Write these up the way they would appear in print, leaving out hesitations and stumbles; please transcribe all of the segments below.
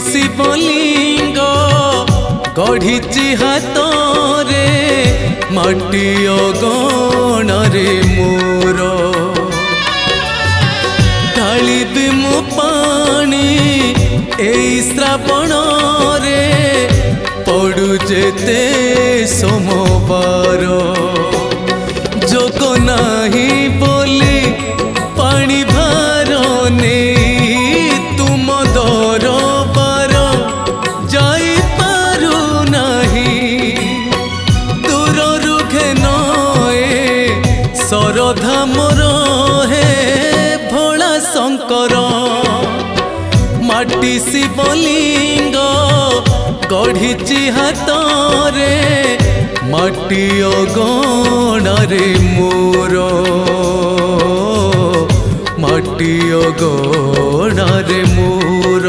शिवलिंग गढ़ी हाथरे माटी अगण रे मोर ढालिबी मु पानी ए श्रावण रे पड़ू जेते सोमवार जोग नाही बोली पानी भार ने तुम दरबार जाई पारू नाही दूर रुघे नए सरधा मोर हे भोला शंकर माटी शिवलिंग गढ़ी हाथरे माटी अगण रे मोर माटी अगण रे मोर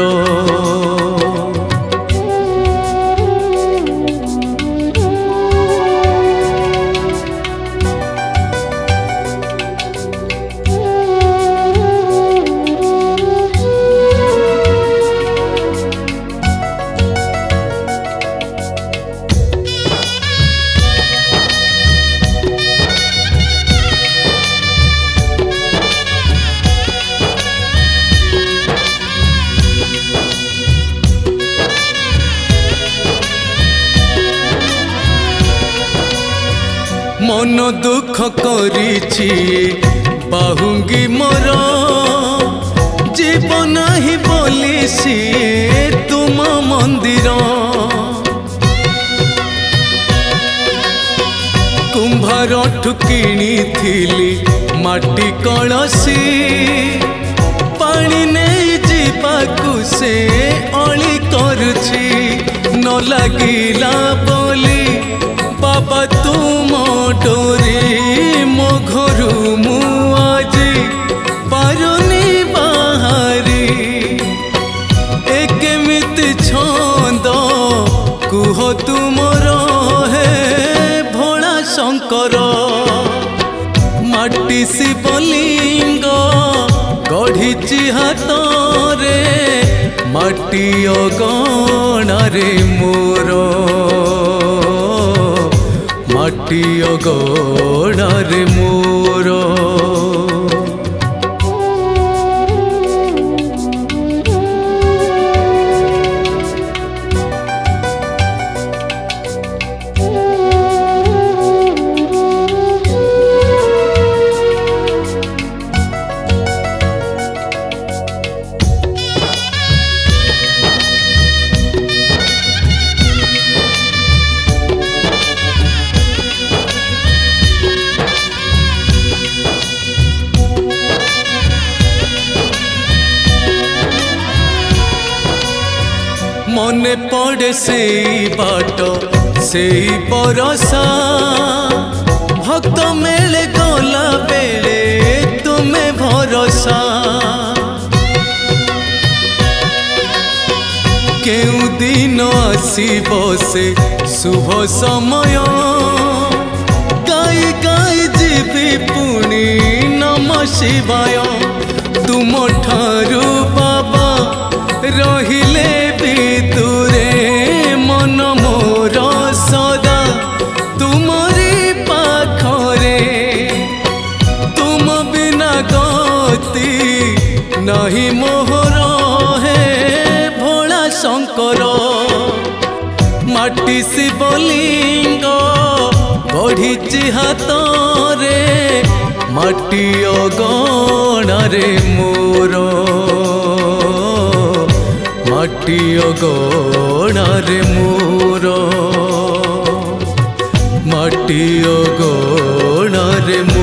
मन दुख करिछि बाहुंगी मोर जीवन ही बोली सी तुम मंदिर कुंभार ठुकिनी थिली माटी कलसी पानी नहीं जीवाकू से अली करुछि न लागिला बोली बाबा तुम डोरी मो घरू मु आज पारुनी बाहरी एकेमिति छंद कुह तुमर हे भोला शंकर माटी शिवलिंग गढ़ी हाथरे माटी अगण रे मोर माटी अगण रे मोर मने पड़े से बाट से बरसा भक्त मेले गला बेले तुम्हें भरोसा केउ दिन आसीब से शुभ समय गाई गाई जीवी पुणी नम शिवाय तुम ठारू बाबा रहिले दूरे मन मोर सदा तुमरी पाखरे तुम बिना गति नहीं मोहर हे भोला शंकर माटी शिवलिंग गढ़ी हाथरे माटी अगण रे मोर माटी अगण रे मोर माटी अगण रे मोर।